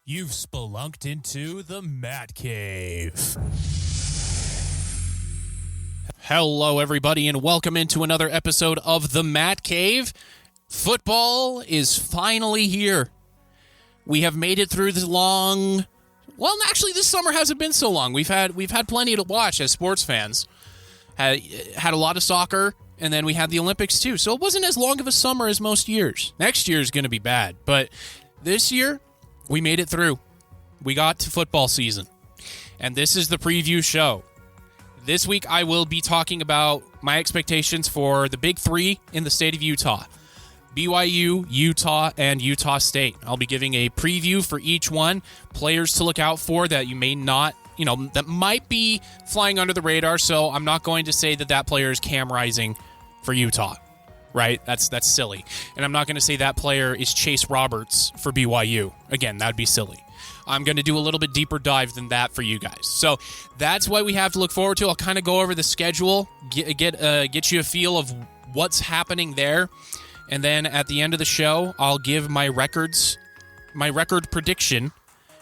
You've spelunked into the Matt Cave. Hello, everybody, and welcome into another episode of the Matt Cave. Football is finally here. We have made it through the long... Well, actually, this summer hasn't been so long. We've had plenty to watch as sports fans. Had a lot of soccer, and then we had the Olympics too. So it wasn't as long of a summer as most years. Next year is going to be bad, but this year we made it through. We got to football season, and this is the preview show. This week I will be talking about my expectations for the big three in the state of Utah: BYU, Utah, and Utah State. I'll be giving a preview for each one, players to look out for that you may not, that might be flying under the radar, so I'm not going to say that player is Cam Rising for Utah, right? That's silly. And I'm not going to say that player is Chase Roberts for BYU. Again, that'd be silly. I'm going to do a little bit deeper dive than that for you guys. So that's what we have to look forward to. I'll kind of go over the schedule, get you a feel of what's happening there. And then at the end of the show, I'll give my record prediction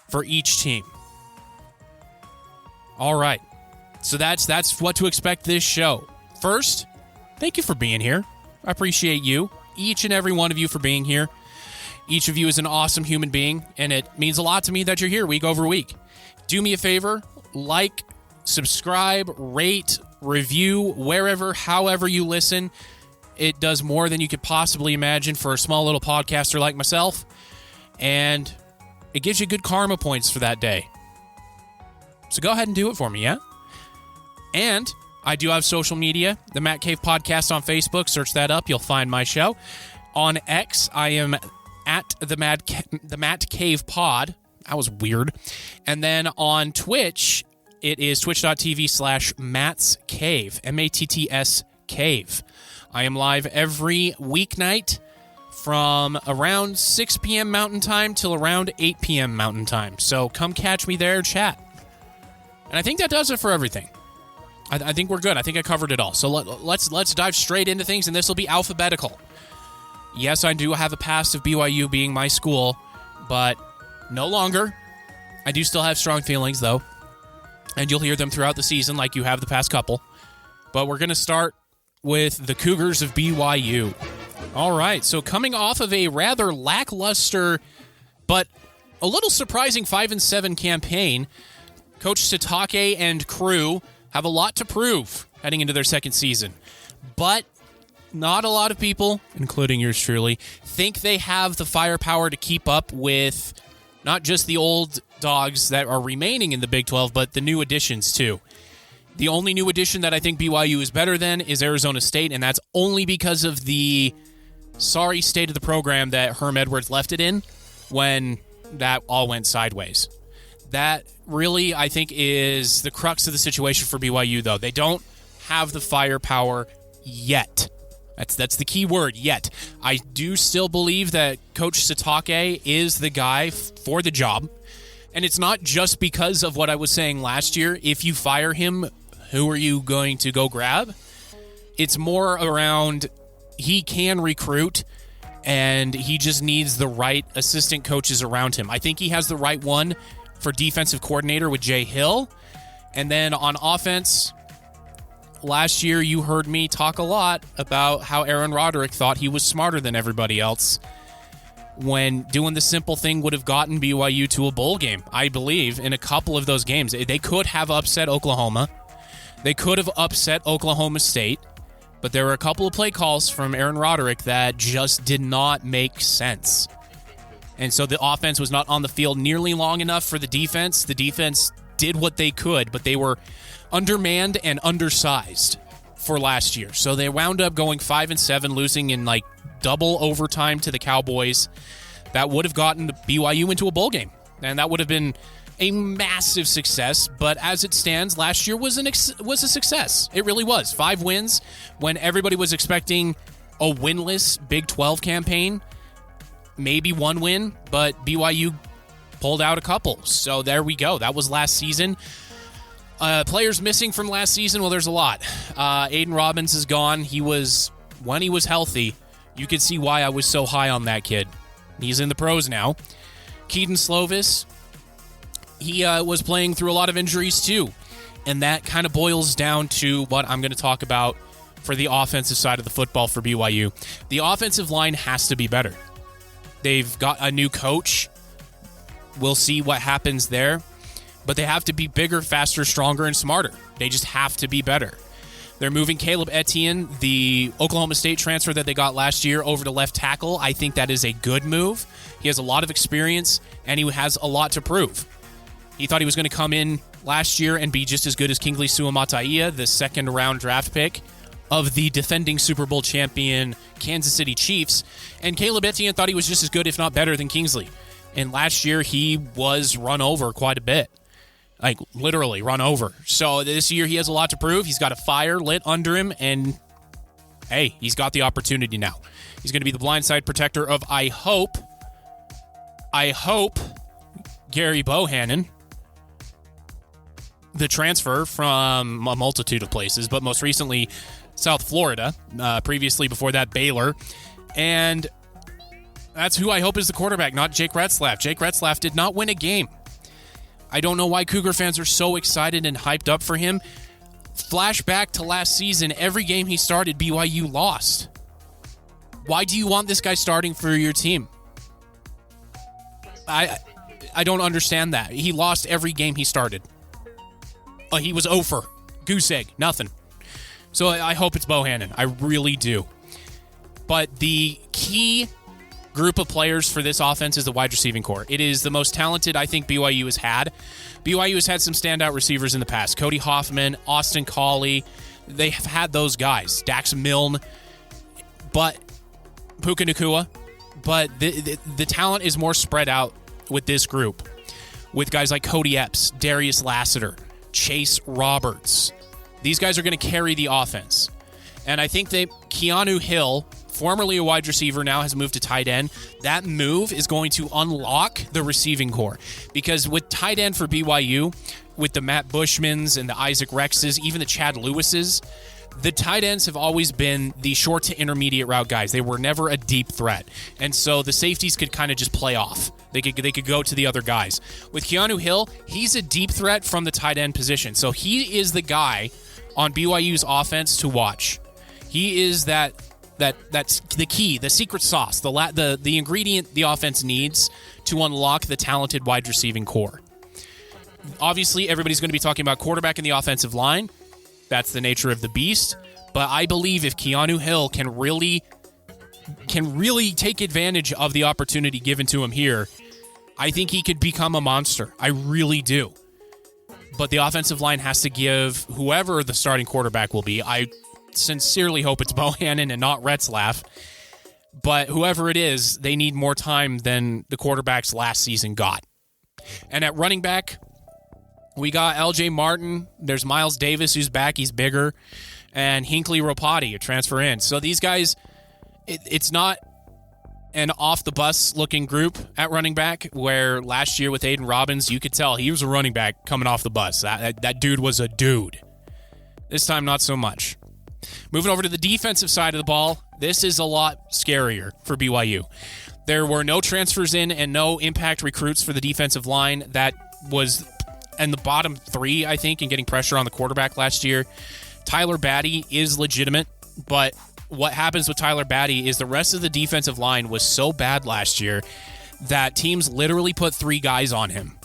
for each team. All right. So that's what to expect this show. First, thank you for being here. I appreciate you, each and every one of you, for being here. Each of you is an awesome human being, and it means a lot to me that you're here week over week. Do me a favor, like, subscribe, rate, review, however you listen. It does more than you could possibly imagine for a small little podcaster like myself, and it gives you good karma points for that day. So go ahead and do it for me, yeah? And I do have social media, the Matt Cave Podcast on Facebook. Search that up. You'll find my show. On X, I am at the Matt Cave Pod. That was weird. And then on Twitch, it is twitch.tv/Matt's Cave, MATTS Cave. I am live every weeknight from around 6 p.m. Mountain Time till around 8 p.m. Mountain Time. So come catch me there, chat. And I think that does it for everything. I think we're good. I think I covered it all. So let's dive straight into things, and this will be alphabetical. Yes, I do have a past of BYU being my school, but no longer. I do still have strong feelings, though, and you'll hear them throughout the season like you have the past couple. But we're going to start with the Cougars of BYU. All right, so coming off of a rather lackluster but a little surprising 5-7 campaign, Coach Sitake and crew have a lot to prove heading into their second season. But not a lot of people, including yours truly, think they have the firepower to keep up with not just the old dogs that are remaining in the Big 12, but the new additions too. The only new addition that I think BYU is better than is Arizona State, and that's only because of the sorry state of the program that Herm Edwards left it in when that all went sideways. That really, I think, is the crux of the situation for BYU, though. They don't have the firepower yet. That's the key word, yet. I do still believe that Coach Sitake is the guy for the job. And it's not just because of what I was saying last year. If you fire him, who are you going to go grab? It's more around he can recruit, and he just needs the right assistant coaches around him. I think he has the right one for defensive coordinator with Jay Hill. And then on offense, last year you heard me talk a lot about how Aaron Roderick thought he was smarter than everybody else when doing the simple thing would have gotten BYU to a bowl game. I believe in a couple of those games. They could have upset Oklahoma. They could have upset Oklahoma State. But there were a couple of play calls from Aaron Roderick that just did not make sense. And so the offense was not on the field nearly long enough for the defense. The defense did what they could, but they were undermanned and undersized for last year. So they wound up going 5-7, losing in like double overtime to the Cowboys. That would have gotten BYU into a bowl game, and that would have been a massive success. But as it stands, last year was a success. It really was. 5 wins when everybody was expecting a winless Big 12 campaign. Maybe 1 win, but BYU pulled out a couple. So there we go. That was last season. Players missing from last season, well, there's a lot. Aiden Robbins is gone. When he was healthy, you could see why I was so high on that kid. He's in the pros now. Keaton Slovis he was playing through a lot of injuries too. And that kind of boils down to what I'm going to talk about for the offensive side of the football for BYU. The offensive line has to be better. They've got a new coach. We'll see what happens there. But they have to be bigger, faster, stronger, and smarter. They just have to be better. They're moving Caleb Etienne, the Oklahoma State transfer that they got last year, over to left tackle. I think that is a good move. He has a lot of experience, and he has a lot to prove. He thought he was going to come in last year and be just as good as Kingsley Suamataia, the second-round draft pick of the defending Super Bowl champion Kansas City Chiefs. And Caleb Etienne thought he was just as good, if not better, than Kingsley. And last year, he was run over quite a bit. Like, literally run over. So this year, he has a lot to prove. He's got a fire lit under him, and, hey, he's got the opportunity now. He's going to be the blindside protector of, I hope, Gary Bohannon, the transfer from a multitude of places, but most recently South Florida, previously before that Baylor. And that's who I hope is the quarterback, not Jake Retzlaff. Jake Retzlaff did not win a game. I don't know why Cougar fans are so excited and hyped up for him. Flashback to last season, every game he started, BYU lost. Why do you want this guy starting for your team? I don't understand that. He lost every game he started. He was 0 for. Goose egg. Nothing. So I hope it's Bohannon. I really do. But the key group of players for this offense is the wide receiving core. It is the most talented I think BYU has had. BYU has had some standout receivers in the past. Cody Hoffman, Austin Collie. They have had those guys. Dax Milne. But Puka Nacua. But the talent is more spread out with this group. With guys like Cody Epps, Darius Lassiter, Chase Roberts. These guys are going to carry the offense. And I think that Keanu Hill, formerly a wide receiver, now has moved to tight end. That move is going to unlock the receiving core. Because with tight end for BYU, with the Matt Bushmans and the Isaac Rexes, even the Chad Lewises, the tight ends have always been the short to intermediate route guys. They were never a deep threat. And so the safeties could kind of just play off. They could go to the other guys. With Keanu Hill, he's a deep threat from the tight end position. So he is the guy on BYU's offense to watch. He is that's the key, the secret sauce, the ingredient the offense needs to unlock the talented wide receiving core. Obviously, everybody's going to be talking about quarterback and the offensive line. That's the nature of the beast. But I believe if Keanu Hill can really take advantage of the opportunity given to him here, I think he could become a monster. I really do. But the offensive line has to give whoever the starting quarterback will be. I sincerely hope it's Bohannon and not Retzlaff. But whoever it is, they need more time than the quarterbacks last season got. And at running back, we got LJ Martin. There's Miles Davis, who's back. He's bigger. And Hinckley Ropati, a transfer in. So these guys, it's not an off-the-bus looking group at running back, where last year with Aiden Robbins, you could tell he was a running back coming off the bus. That dude was a dude. This time, not so much. Moving over to the defensive side of the ball, this is a lot scarier for BYU. There were no transfers in and no impact recruits for the defensive line. That was in the bottom three, I think, in getting pressure on the quarterback last year. Tyler Batty is legitimate, but what happens with Tyler Batty is the rest of the defensive line was so bad last year that teams literally put 3 guys on him.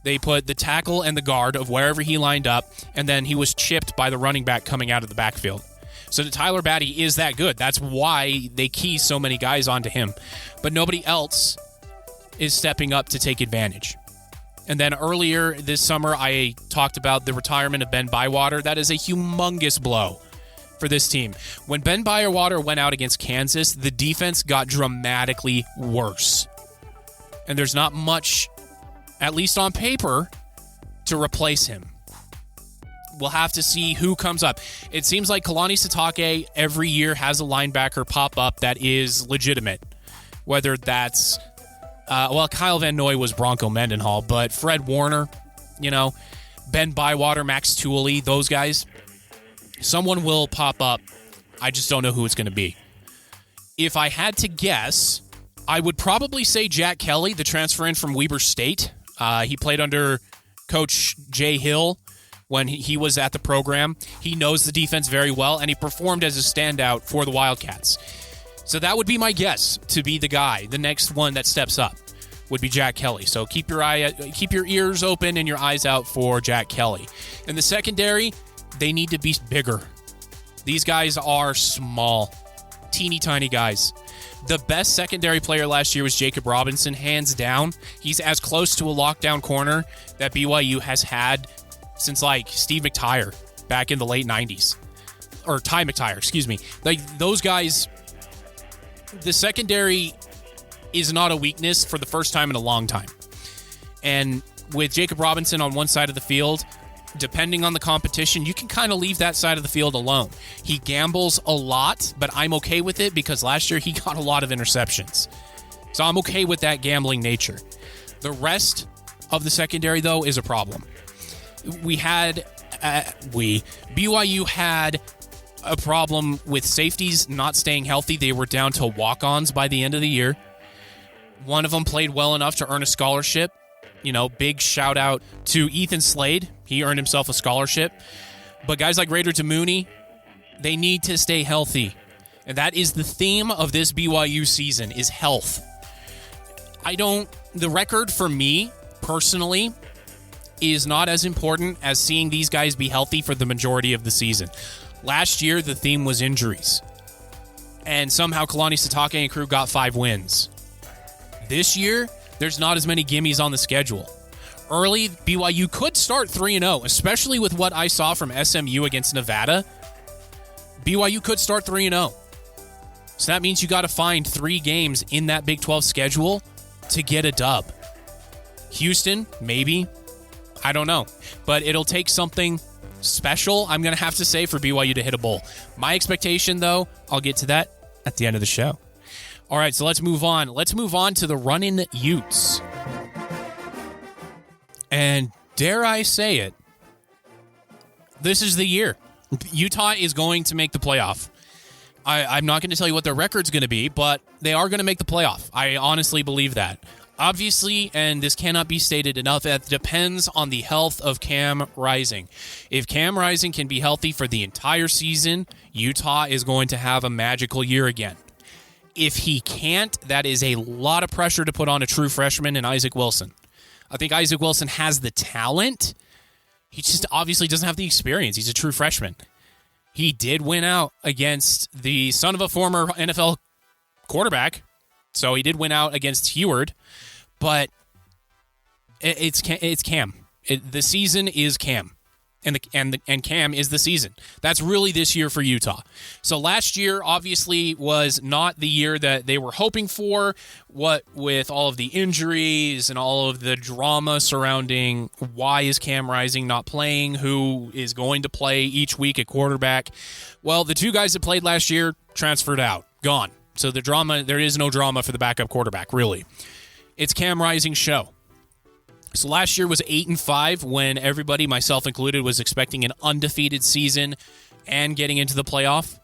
They put the tackle and the guard of wherever he lined up, and then he was chipped by the running back coming out of the backfield. So Tyler Batty is that good. That's why they key so many guys onto him. But nobody else is stepping up to take advantage. And then earlier this summer, I talked about the retirement of Ben Bywater. That is a humongous blow for this team. When Ben Bywater went out against Kansas, the defense got dramatically worse. And there's not much, at least on paper, to replace him. We'll have to see who comes up. It seems like Kalani Sitake every year has a linebacker pop up that is legitimate. Whether that's, Kyle Van Noy was Bronco Mendenhall, but Fred Warner, Ben Bywater, Max Tooley, those guys, someone will pop up. I just don't know who it's going to be. If I had to guess, I would probably say Jack Kelly, the transfer in from Weber State. He played under Coach Jay Hill, when he was at the program, he knows the defense very well, and he performed as a standout for the Wildcats. So that would be my guess to be the guy. The next one that steps up would be Jack Kelly. So keep your ears open and your eyes out for Jack Kelly. In the secondary, they need to be bigger. These guys are small, teeny tiny guys. The best secondary player last year was Jacob Robinson, hands down. He's as close to a lockdown corner that BYU has had since like Steve McTire back in the late 90s. Or Ty McTire, excuse me. Like those guys, the secondary is not a weakness for the first time in a long time. And with Jacob Robinson on one side of the field, depending on the competition, you can kind of leave that side of the field alone. He gambles a lot, but I'm okay with it because last year he got a lot of interceptions. So I'm okay with that gambling nature. The rest of the secondary, though, is a problem. BYU had a problem with safeties not staying healthy. They were down to walk-ons by the end of the year. One of them played well enough to earn a scholarship. Big shout out to Ethan Slade. He earned himself a scholarship. But guys like Raider Mooney, they need to stay healthy. And that is the theme of this BYU season, is health. The record for me, personally, is not as important as seeing these guys be healthy for the majority of the season. Last year, the theme was injuries. And somehow Kalani Sitake and crew got 5 wins. This year, there's not as many gimmies on the schedule. Early, BYU could start 3-0, especially with what I saw from SMU against Nevada. BYU could start 3-0. So that means you got to find 3 games in that Big 12 schedule to get a dub. Houston, maybe. I don't know. But it'll take something special, I'm going to have to say, for BYU to hit a bowl. My expectation, though, I'll get to that at the end of the show. All right, so let's move on. Let's move on to the Runnin' Utes. And dare I say it, this is the year. Utah is going to make the playoff. I'm not going to tell you what their record's going to be, but they are going to make the playoff. I honestly believe that. Obviously, and this cannot be stated enough, it depends on the health of Cam Rising. If Cam Rising can be healthy for the entire season, Utah is going to have a magical year again. If he can't, that is a lot of pressure to put on a true freshman in Isaac Wilson. I think Isaac Wilson has the talent. He just obviously doesn't have the experience. He's a true freshman. He did win out against the son of a former NFL quarterback, so he did win out against Heward, but it's Cam. The season is Cam. And Cam is the season. That's really this year for Utah. So last year obviously was not the year that they were hoping for. What with all of the injuries and all of the drama surrounding why is Cam Rising not playing, who is going to play each week at quarterback. Well, the 2 guys that played last year transferred out, gone. So there is no drama for the backup quarterback, really. It's Cam Rising's show. So last year was 8-5 when everybody, myself included, was expecting an undefeated season and getting into the playoff.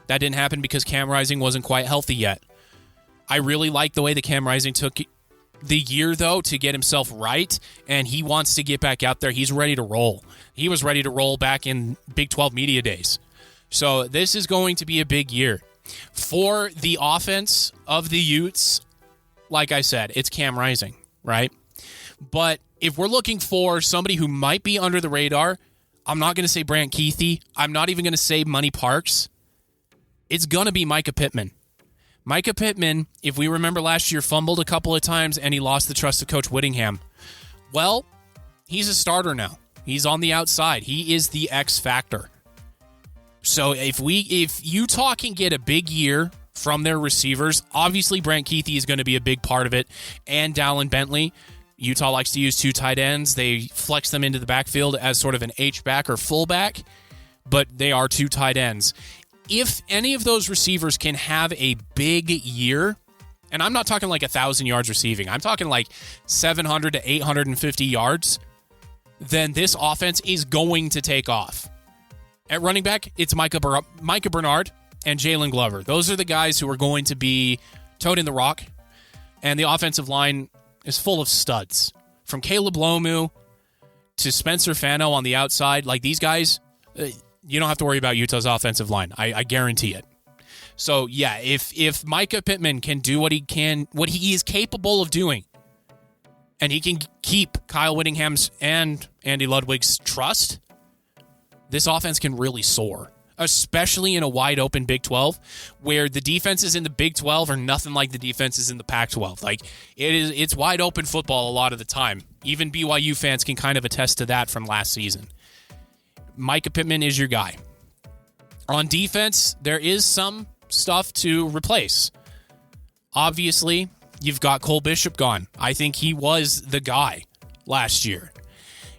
That didn't happen because Cam Rising wasn't quite healthy yet. I really like the way that Cam Rising took the year, though, to get himself right, and he wants to get back out there. He's ready to roll. He was ready to roll back in Big 12 media days. So this is going to be a big year. For the offense of the Utes, like I said, it's Cam Rising, right? But if we're looking for somebody who might be under the radar, I'm not going to say Brant Keithy. I'm not even going to say Money Parks. It's going to be Micah Pittman. Micah Pittman, if we remember last year, fumbled a couple of times and he lost the trust of Coach Whittingham. Well, he's a starter now. He's on the outside. He is the X factor. So if Utah can get a big year from their receivers, obviously Brant Keithy is going to be a big part of it, and Dallin Bentley. Utah likes to use 2 tight ends. They flex them into the backfield as sort of an H-back or fullback, but they are 2 tight ends. If any of those receivers can have a big year, and I'm not talking like 1,000 yards receiving, I'm talking like 700 to 850 yards, then this offense is going to take off. At running back, it's Micah Bernard and Jalen Glover. Those are the guys who are going to be toting the rock, and the offensive line is full of studs. From Caleb Lomu to Spencer Fano on the outside, like these guys, you don't have to worry about Utah's offensive line. I guarantee it. So, yeah, if Micah Pittman can do what he is capable of doing, and he can keep Kyle Whittingham's and Andy Ludwig's trust, this offense can really soar, especially in a wide-open Big 12, where the defenses in the Big 12 are nothing like the defenses in the Pac-12. Like, it's wide-open football a lot of the time. Even BYU fans can kind of attest to that from last season. Micah Pittman is your guy. On defense, there is some stuff to replace. Obviously, you've got Cole Bishop gone. I think he was the guy last year.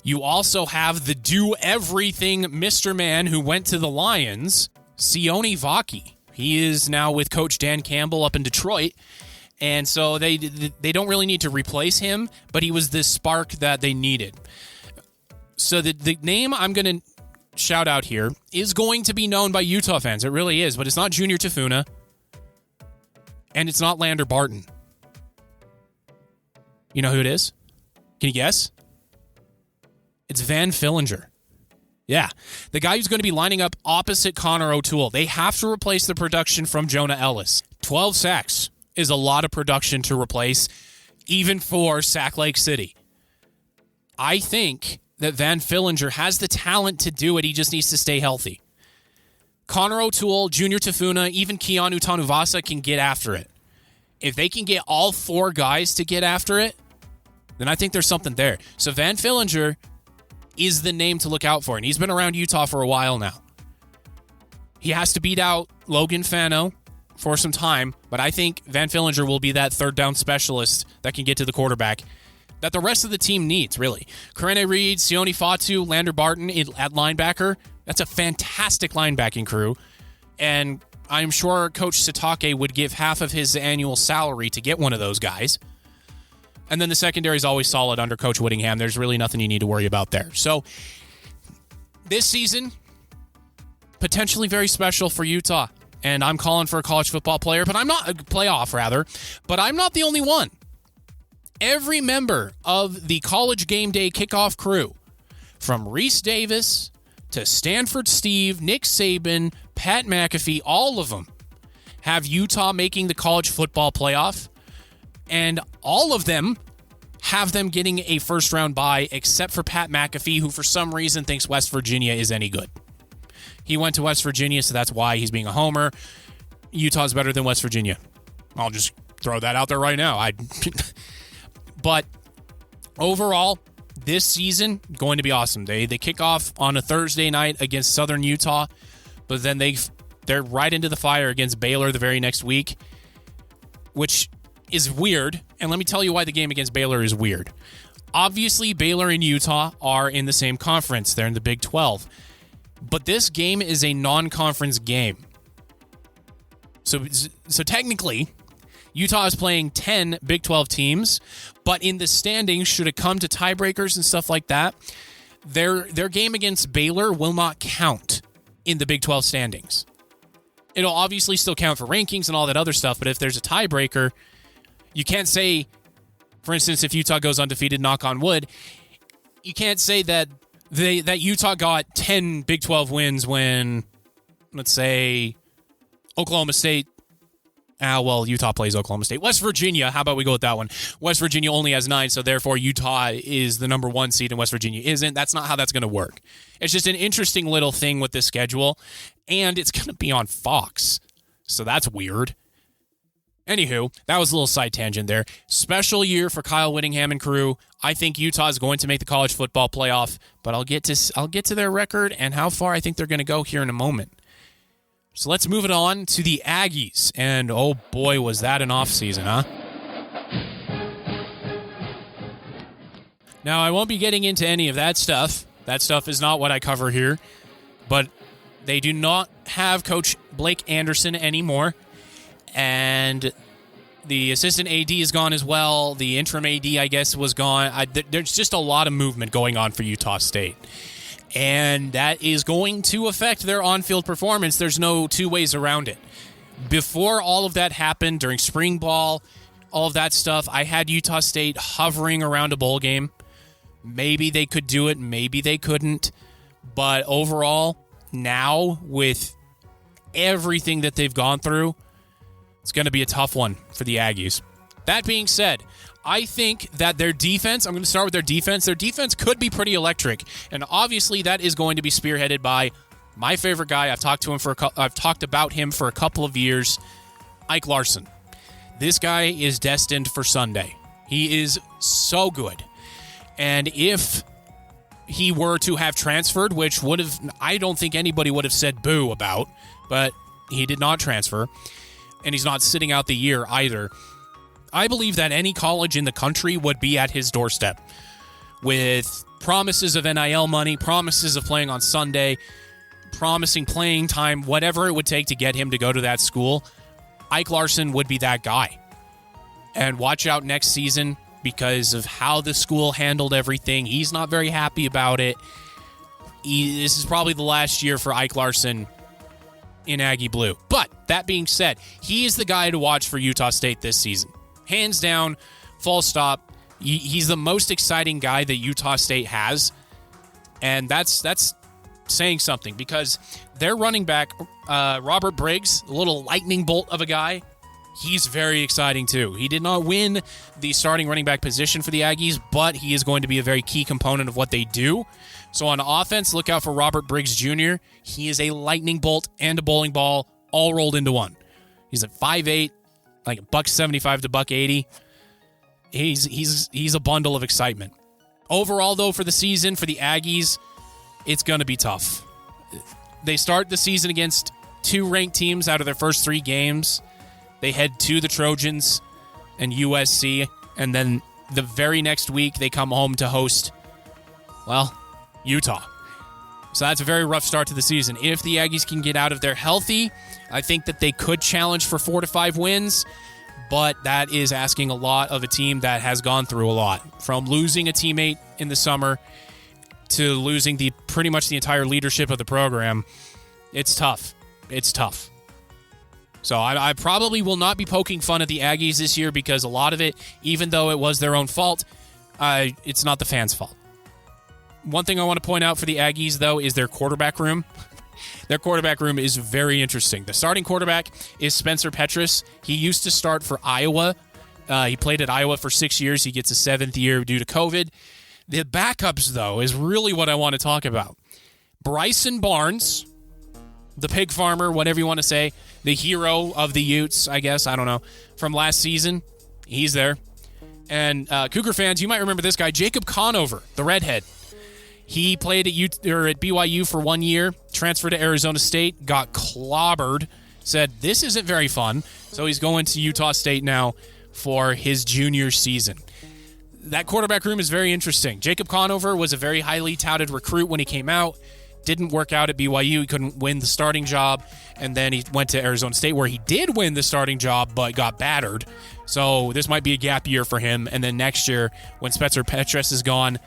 You also have the do-everything Mr. Man who went to the Lions, Sione Vaki. He is now with Coach Dan Campbell up in Detroit, and so they don't really need to replace him, but he was this spark that they needed. So the name I'm going to shout out here is going to be known by Utah fans. It really is, but it's not Junior Tafuna, and it's not Lander Barton. You know who it is? Can you guess? It's Van Fillinger. Yeah, the guy who's going to be lining up opposite Connor O'Toole. They have to replace the production from Jonah Ellis. 12 sacks is a lot of production to replace, even for Sack Lake City. I think that Van Fillinger has the talent to do it. He just needs to stay healthy. Connor O'Toole, Junior Tafuna, even Keanu Tanuvasa can get after it. If they can get all four guys to get after it, then I think there's something there. So Van Fillinger is the name to look out for, and he's been around Utah for a while now. He has to beat out Logan Fano for some time, but I think Van Fillinger will be that third down specialist that can get to the quarterback that the rest of the team needs, really. Karene Reed, Sione Fatu, Lander Barton at linebacker. That's a fantastic linebacking crew, and I'm sure Coach Sitake would give half of his annual salary to get one of those guys. And then the secondary is always solid under Coach Whittingham. There's really nothing you need to worry about there. So this season, potentially very special for Utah. And I'm calling for a college football player, but I'm not a playoff rather, but I'm not the only one. Every member of the College Game Day kickoff crew, from Reese Davis to Stanford Steve, Nick Saban, Pat McAfee, all of them have Utah making the college football playoff. And all of them have them getting a first-round bye, except for Pat McAfee, who for some reason thinks West Virginia is any good. He went to West Virginia, so that's why he's being a homer. Utah's better than West Virginia. I'll just throw that out there right now. But overall, this season, going to be awesome. They kick off on a Thursday night against Southern Utah, but then they're right into the fire against Baylor the very next week, which is weird, and let me tell you why the game against Baylor is weird. Obviously, Baylor and Utah are in the same conference. They're in the Big 12. But this game is a non-conference game. So technically, Utah is playing 10 Big 12 teams, but in the standings, should it come to tiebreakers and stuff like that, their game against Baylor will not count in the Big 12 standings. It'll obviously still count for rankings and all that other stuff, but if there's a tiebreaker, you can't say, for instance, if Utah goes undefeated, knock on wood, you can't say that Utah got 10 Big 12 wins when, let's say, Oklahoma State. Utah plays Oklahoma State. West Virginia, how about we go with that one? West Virginia only has 9, so therefore Utah is the number 1 seed and West Virginia isn't. That's not how that's going to work. It's just an interesting little thing with this schedule, and it's going to be on Fox, so that's weird. Anywho, that was a little side tangent there. Special year for Kyle Whittingham and crew. I think Utah is going to make the college football playoff, but I'll get to their record and how far I think they're going to go here in a moment. So let's move it on to the Aggies. And oh boy, was that an off season, huh? Now, I won't be getting into any of that stuff. That stuff is not what I cover here. But they do not have Coach Blake Anderson anymore. And the assistant AD is gone as well. The interim AD, I guess, was gone. There's just a lot of movement going on for Utah State. And that is going to affect their on-field performance. There's no two ways around it. Before all of that happened, during spring ball, all of that stuff, I had Utah State hovering around a bowl game. Maybe they could do it, maybe they couldn't. But overall, now with everything that they've gone through, it's going to be a tough one for the Aggies. That being said, I think that their defense, I'm going to start with their defense. Their defense could be pretty electric. And obviously that is going to be spearheaded by my favorite guy. I've talked about him for a couple of years, Ike Larson. This guy is destined for Sunday. He is so good. And if he were to have transferred, which I don't think anybody would have said boo about, but he did not transfer, and he's not sitting out the year either. I believe that any college in the country would be at his doorstep with promises of NIL money, promises of playing on Sunday, promising playing time, whatever it would take to get him to go to that school. Ike Larson would be that guy. And watch out next season because of how the school handled everything. He's not very happy about it. This is probably the last year for Ike Larson in Aggie Blue. But that being said, he is the guy to watch for Utah State this season. Hands down, full stop. He's the most exciting guy that Utah State has. And that's saying something because their running back, Robert Briggs, a little lightning bolt of a guy, he's very exciting too. He did not win the starting running back position for the Aggies, but he is going to be a very key component of what they do. So on offense, look out for Robert Briggs Jr. He is a lightning bolt and a bowling ball all rolled into one. He's at 5'8", like $175 to $180. He's a bundle of excitement. Overall, though, for the season, for the Aggies, it's going to be tough. They start the season against 2 ranked teams out of their first 3 games. They head to the Trojans and USC, and then the very next week they come home to host, Utah. So that's a very rough start to the season. If the Aggies can get out of there healthy, I think that they could challenge for 4 to 5 wins, but that is asking a lot of a team that has gone through a lot. From losing a teammate in the summer to losing pretty much the entire leadership of the program, it's tough. It's tough. So I probably will not be poking fun at the Aggies this year because a lot of it, even though it was their own fault, it's not the fans' fault. One thing I want to point out for the Aggies, though, is their quarterback room. Their quarterback room is very interesting. The starting quarterback is Spencer Petras. He used to start for Iowa. He played at Iowa for 6 years. He gets a 7th year due to COVID. The backups, though, is really what I want to talk about. Bryson Barnes, the pig farmer, whatever you want to say, the hero of the Utes, I guess, I don't know, from last season. He's there. And Cougar fans, you might remember this guy, Jacob Conover, the redhead. He played at BYU for 1 year, transferred to Arizona State, got clobbered, said, this isn't very fun. So he's going to Utah State now for his junior season. That quarterback room is very interesting. Jacob Conover was a very highly touted recruit when he came out. Didn't work out at BYU. He couldn't win the starting job. And then he went to Arizona State where he did win the starting job but got battered. So this might be a gap year for him. And then next year when Spencer Petras is gone,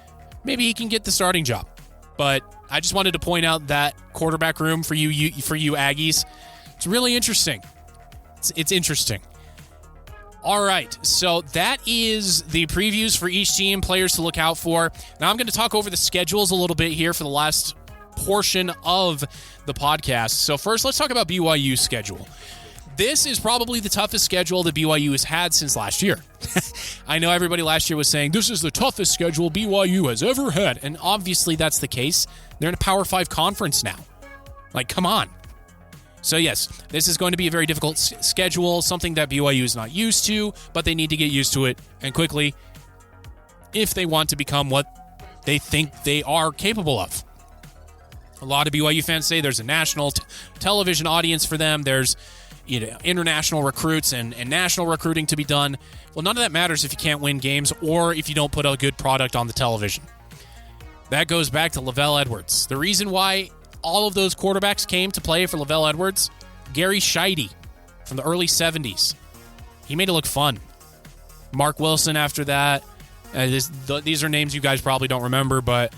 maybe he can get the starting job. But I just wanted to point out that quarterback room for you Aggies. It's really interesting. It's interesting. All right, so that is the previews for each team, players to look out for. Now I'm going to talk over the schedules a little bit here for the last portion of the podcast. So first, let's talk about BYU's schedule. This is probably the toughest schedule that BYU has had since last year. I know everybody last year was saying, this is the toughest schedule BYU has ever had, and obviously that's the case. They're in a Power 5 conference now. Like, come on. So yes, this is going to be a very difficult schedule, something that BYU is not used to, but they need to get used to it, and quickly, if they want to become what they think they are capable of. A lot of BYU fans say there's a national television audience for them. There's international recruits and national recruiting to be done. Well, none of that matters if you can't win games or if you don't put a good product on the television. That goes back to Lavelle Edwards. The reason why all of those quarterbacks came to play for Lavelle Edwards, Gary Scheide from the early 70s. He made it look fun. Mark Wilson after that. These are names you guys probably don't remember, but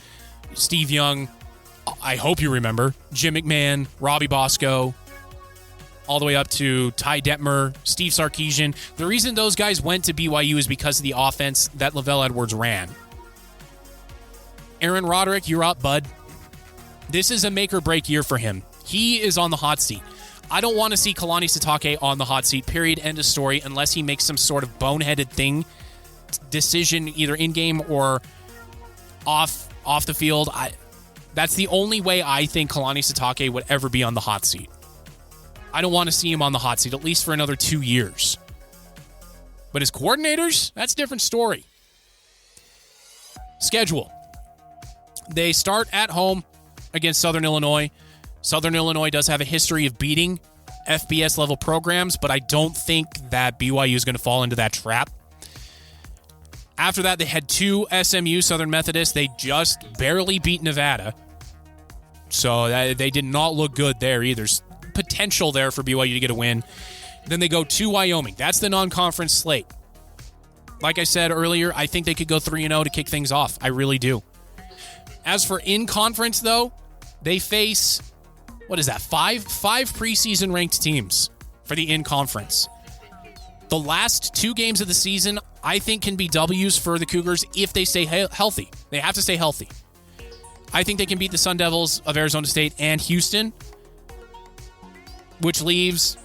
Steve Young, I hope you remember. Jim McMahon, Robbie Bosco, all the way up to Ty Detmer, Steve Sarkisian. The reason those guys went to BYU is because of the offense that Lavelle Edwards ran. Aaron Roderick, you're up, bud. This is a make or break year for him. He is on the hot seat. I don't want to see Kalani Sitake on the hot seat, period, end of story, unless he makes some sort of boneheaded decision, either in-game or off the field. That's the only way I think Kalani Sitake would ever be on the hot seat. I don't want to see him on the hot seat, at least for another 2 years. But his coordinators, that's a different story. Schedule. They start at home against Southern Illinois. Southern Illinois does have a history of beating FBS-level programs, but I don't think that BYU is going to fall into that trap. After that, they had 2 SMU, Southern Methodist. They just barely beat Nevada. So they did not look good there either. There's potential there for BYU to get a win. Then they go to Wyoming. That's the non-conference slate. Like I said earlier, I think they could go 3-0 to kick things off. I really do. As for in-conference, though, they face, what is that, five preseason ranked teams for the in-conference. The last 2 games of the season, I think, can be W's for the Cougars if they stay healthy. They have to stay healthy. I think they can beat the Sun Devils of Arizona State and Houston, which leaves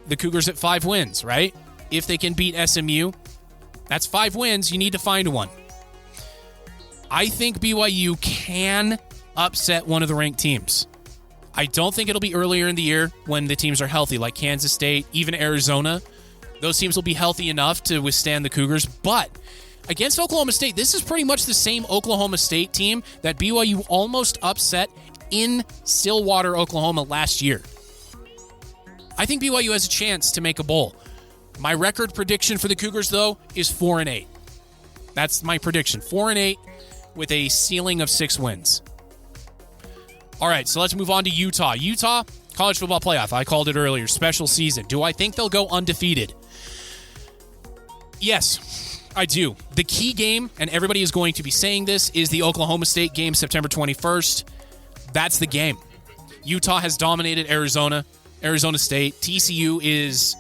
the Cougars at 5 wins, right? If they can beat SMU, that's 5 wins. You need to find one. I think BYU can upset one of the ranked teams. I don't think it'll be earlier in the year when the teams are healthy, like Kansas State, even Arizona. Those teams will be healthy enough to withstand the Cougars. But against Oklahoma State, this is pretty much the same Oklahoma State team that BYU almost upset in Stillwater, Oklahoma last year. I think BYU has a chance to make a bowl. My record prediction for the Cougars, though, is 4-8. That's my prediction. 4-8 with a ceiling of 6 wins. All right, so let's move on to Utah. Utah, college football playoff. I called it earlier. Special season. Do I think they'll go undefeated? Yes, I do. The key game, and everybody is going to be saying this, is the Oklahoma State game, September 21st. That's the game. Utah has dominated Arizona State. TCU is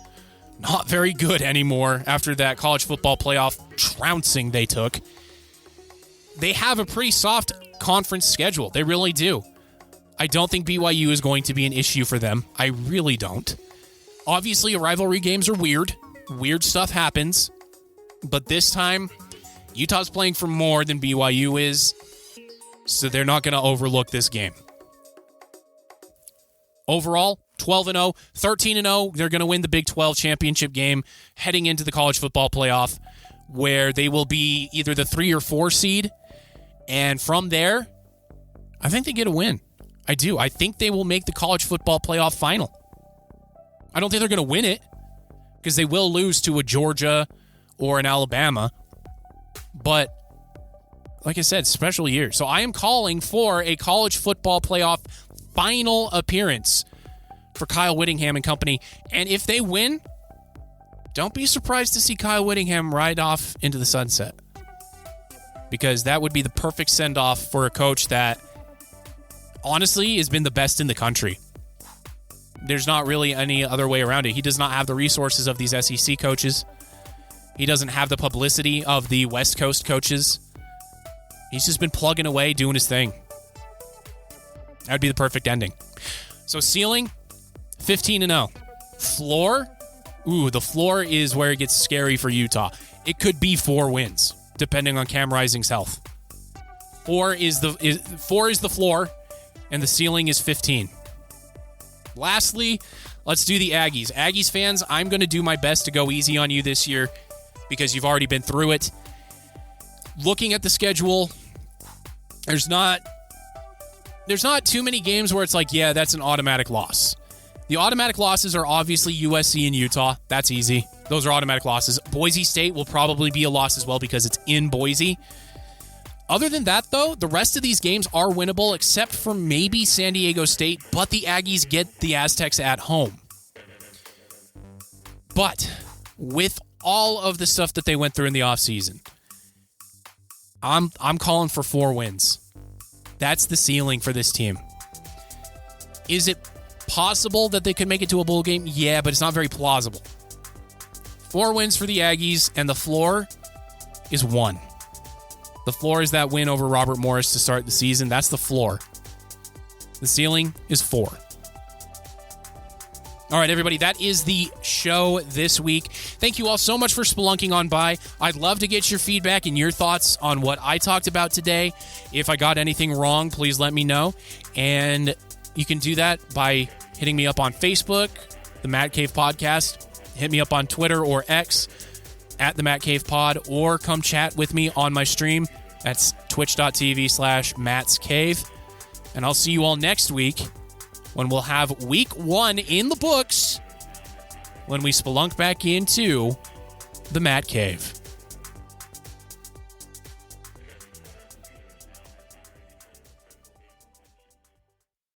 not very good anymore after that college football playoff trouncing they took. They have a pretty soft conference schedule. They really do. I don't think BYU is going to be an issue for them. I really don't. Obviously, rivalry games are weird. Weird stuff happens. But this time, Utah's playing for more than BYU is, so they're not going to overlook this game. Overall, 12-0, 13-0. They're going to win the Big 12 championship game heading into the college football playoff, where they will be either the 3 or 4 seed. And from there, I think they get a win. I do. I think they will make the college football playoff final. I don't think they're going to win it because they will lose to a Georgia or an Alabama. But like I said, special year. So I am calling for a college football playoff final appearance for Kyle Whittingham and company. And if they win, don't be surprised to see Kyle Whittingham ride off into the sunset, because that would be the perfect send-off for a coach that honestly has been the best in the country. There's not really any other way around it. He does not have the resources of these SEC coaches. He doesn't have the publicity of the West Coast coaches. He's just been plugging away, doing his thing. That would be the perfect ending. So ceiling, 15-0. Floor, the floor is where it gets scary for Utah. It could be 4 wins, depending on Cam Rising's health. 4 is the floor, and the ceiling is 15. Lastly, let's do the Aggies. Aggies fans, I'm going to do my best to go easy on you this year because you've already been through it. Looking at the schedule, there's not too many games where it's like, yeah, that's an automatic loss. The automatic losses are obviously USC and Utah. That's easy. Those are automatic losses. Boise State will probably be a loss as well because it's in Boise. Other than that, though, the rest of these games are winnable except for maybe San Diego State, but the Aggies get the Aztecs at home. But with all of the stuff that they went through in the offseason, I'm calling for 4 wins. That's the ceiling for this team. Is it possible that they could make it to a bowl game? Yeah, but it's not very plausible. 4 wins for the Aggies, and the floor is 1. The The floor is that win over Robert Morris to start the season. That's the floor. The ceiling is 4. All right, everybody, that is the show this week. Thank you all so much for spelunking on by. I'd love to get your feedback and your thoughts on what I talked about today. If I got anything wrong, please let me know. And you can do that by hitting me up on Facebook, the Matt Cave Podcast. Hit me up on Twitter or X at the Matt Cave Pod, or come chat with me on my stream. That's twitch.tv/MattsCave. And I'll see you all next week when we'll have week 1 in the books when we spelunk back into the Matt Cave.